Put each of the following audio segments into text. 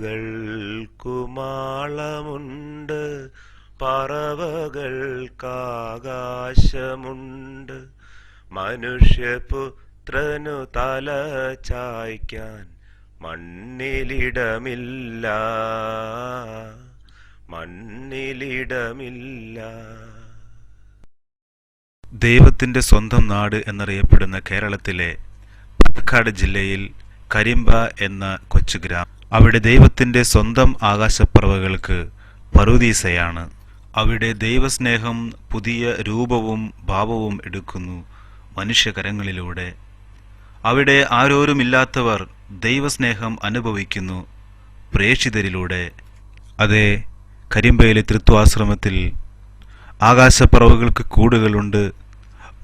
പാമ്പുകൾക്കുമാളമുണ്ട്, പറവകൾക്കാകാശമുണ്ട്, മനുഷ്യപുത്രനു തല ചായ്ക്കാൻ മണ്ണിലിടമില്ല, മണ്ണിലിടമില്ല. ദൈവത്തിൻ്റെ സ്വന്തം നാട് എന്നറിയപ്പെടുന്ന കേരളത്തിലെ പാലക്കാട് ജില്ലയിൽ കരിമ്പ എന്ന കൊച്ചു ഗ്രാമം. അവിടെ ദൈവത്തിൻ്റെ സ്വന്തം ആകാശപ്പറവകൾക്ക് പറുദീസയാണ്. അവിടെ ദൈവസ്നേഹം പുതിയ രൂപവും ഭാവവും എടുക്കുന്നു മനുഷ്യകരങ്ങളിലൂടെ. അവിടെ ആരോരുമില്ലാത്തവർ ദൈവസ്നേഹം അനുഭവിക്കുന്നു പ്രേക്ഷിതരിലൂടെ. അതേ, കരിമ്പയിലെ തൃത്വാശ്രമത്തിൽ ആകാശപ്പറവകൾക്ക് കൂടുകളുണ്ട്,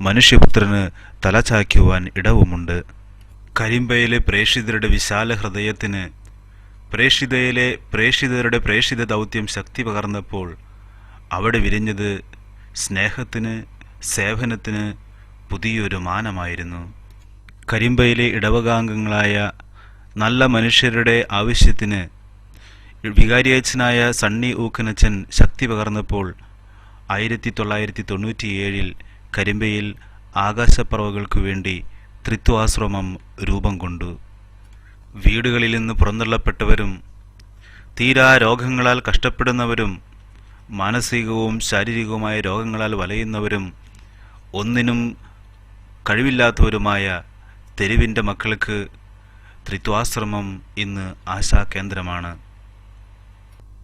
മനുഷ്യപുത്രന് തലചായ്ക്കുവാൻ ഇടവുമുണ്ട്. കരിമ്പയിലെ പ്രേക്ഷിതരുടെ വിശാല ഹൃദയത്തിന് പ്രേക്ഷിതരുടെ പ്രേക്ഷിത ദൗത്യം ശക്തി പകർന്നപ്പോൾ അവിടെ വിരിഞ്ഞത് സ്നേഹത്തിന്, സേവനത്തിന് പുതിയൊരു മാനമായിരുന്നു. കരിമ്പയിലെ ഇടവകാംഗങ്ങളായ നല്ല മനുഷ്യരുടെ ആവശ്യത്തിന് വികാരിയച്ഛനായ സണ്ണി ഊക്കനച്ചൻ ശക്തി പകർന്നപ്പോൾ 1997 കരിമ്പയിൽ ആകാശപ്പറവകൾക്കു വേണ്ടി തൃത്വാശ്രമം രൂപം കൊണ്ടു. വീടുകളിൽ നിന്ന് പുറന്തള്ളപ്പെട്ടവരും തീരാ രോഗങ്ങളാൽ കഷ്ടപ്പെടുന്നവരും മാനസികവും ശാരീരികവുമായ രോഗങ്ങളാൽ വലയുന്നവരും ഒന്നിനും കഴിവില്ലാത്തവരുമായ തെരുവിൻ്റെ മക്കൾക്ക് തൃത്വാശ്രമം ഇന്ന് ആശാകേന്ദ്രമാണ്.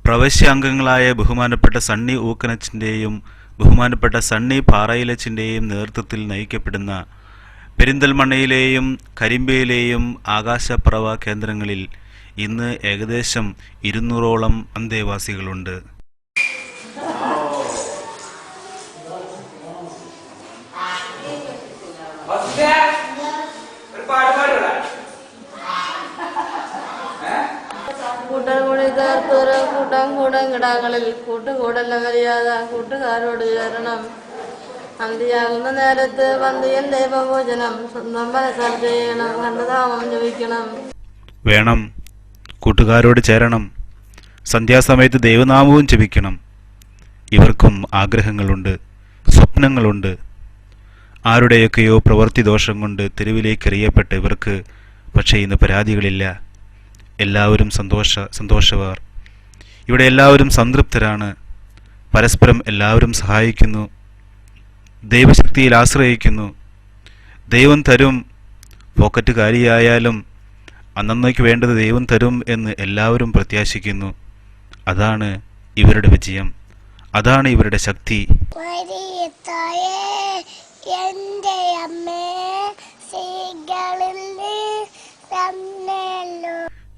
പ്രവശ്യാംഗങ്ങളായ ബഹുമാനപ്പെട്ട സണ്ണി ഊക്കനച്ചിൻ്റെയും ബഹുമാനപ്പെട്ട സണ്ണി പാറയിലച്ചിൻ്റെയും നേതൃത്വത്തിൽ നയിക്കപ്പെടുന്ന പെരിന്തൽമണ്ണയിലെയും കരിമ്പയിലെയും ആകാശപ്പറവ കേന്ദ്രങ്ങളിൽ ഇന്ന് ഏകദേശം 200ഓളം അന്തേവാസികളുണ്ട്. കൂടങ്കിടങ്ങളിൽ കൂട്ടുകൂടല്ല മര്യാദ, കൂട്ടുകാരോട് ചേരണം. അന്തിയാകുന്ന നേരത്ത് പന്തിയിൽ ദൈവഭോജനം, സ്വന്തം മനസ്സാൽ ചെയ്യണം, കണ്ടതാമം ജപിക്കണം. വേണം, കൂട്ടുകാരോട് ചേരണം, സന്ധ്യാസമയത്ത് ദൈവനാമവും ജപിക്കണം. ഇവർക്കും ആഗ്രഹങ്ങളുണ്ട്, സ്വപ്നങ്ങളുണ്ട്. ആരുടെയൊക്കെയോ പ്രവൃത്തി ദോഷം കൊണ്ട് തെരുവിലേക്ക് എറിയപ്പെട്ട ഇവർക്ക് പക്ഷേ ഇന്ന് പരാതികളില്ല. എല്ലാവരും സന്തോഷവാർ. ഇവിടെ എല്ലാവരും സംതൃപ്തരാണ്. പരസ്പരം എല്ലാവരും സഹായിക്കുന്നു, ദൈവശക്തിയിൽ ആശ്രയിക്കുന്നു. ദൈവം തരും, പോക്കറ്റ് കാലിയായാലും അന്നേക്ക് വേണ്ടത് ദൈവം തരും എന്ന് എല്ലാവരും പ്രത്യാശിക്കുന്നു. അതാണ് ഇവരുടെ വിജയം, അതാണ് ഇവരുടെ ശക്തി.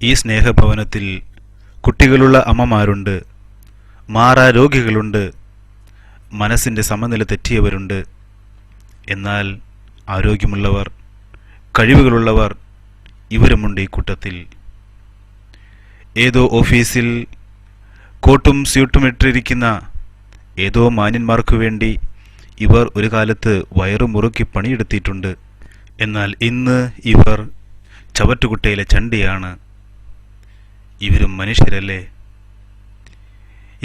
ഈ സ്നേഹഭവനത്തിൽ കുട്ടികളുള്ള അമ്മമാരുണ്ട്, മാറാരോഗികളുണ്ട്, മനസ്സിൻ്റെ സമനില തെറ്റിയവരുണ്ട്. എന്നാൽ ആരോഗ്യമുള്ളവർ, കഴിവുകളുള്ളവർ ഇവരുമുണ്ട് ഈ കൂട്ടത്തിൽ. ഏതോ ഓഫീസിൽ കോട്ടും സ്യൂട്ടും ഇട്ടിരിക്കുന്ന ഏതോ മാന്യന്മാർക്കു വേണ്ടി ഇവർ ഒരു കാലത്ത് വയറു മുറുക്കി പണിയെടുത്തിട്ടുണ്ട്. എന്നാൽ ഇന്ന് ഇവർ ചവറ്റുകുട്ടയിലെ ചണ്ടിയാണ്. ഇവരും മനുഷ്യരല്ലേ?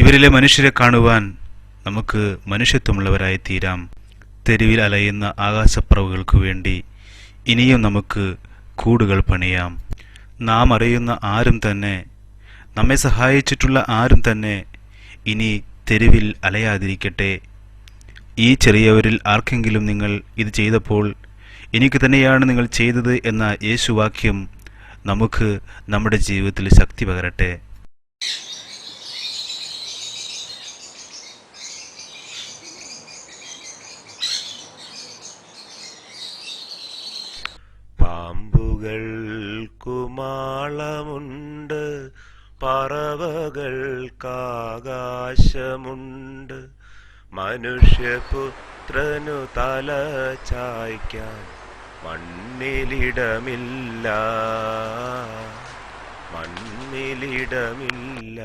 ഇവരിലെ മനുഷ്യരെ കാണുവാൻ നമുക്ക് മനുഷ്യത്വമുള്ളവരായി തീരാം. തെരുവിൽ അലയുന്ന ആകാശപ്പറവുകൾക്കു വേണ്ടി ഇനിയും നമുക്ക് കൂടുകൾ പണിയാം. നാം അറിയുന്ന ആരും തന്നെ, നമ്മെ സഹായിച്ചിട്ടുള്ള ആരും തന്നെ ഇനി തെരുവിൽ അലയാതിരിക്കട്ടെ. ഈ ചെറിയവരിൽ ആർക്കെങ്കിലും നിങ്ങൾ ഇത് ചെയ്തപ്പോൾ എനിക്ക് തന്നെയാണ് നിങ്ങൾ ചെയ്തത് എന്ന യേശുവാക്യം നമുക്ക് നമ്മുടെ ജീവിതത്തിൽ ശക്തി പകരട്ടെ. പാമ്പുകൾക്കുമാളമുണ്ട്, പറവകൾക്കാകാശമുണ്ട്, മനുഷ്യപുത്രനു തല ചായ്ക്കാൻ മണ്ണിലിടമില്ല, മണ്ണിലിടമില്ല.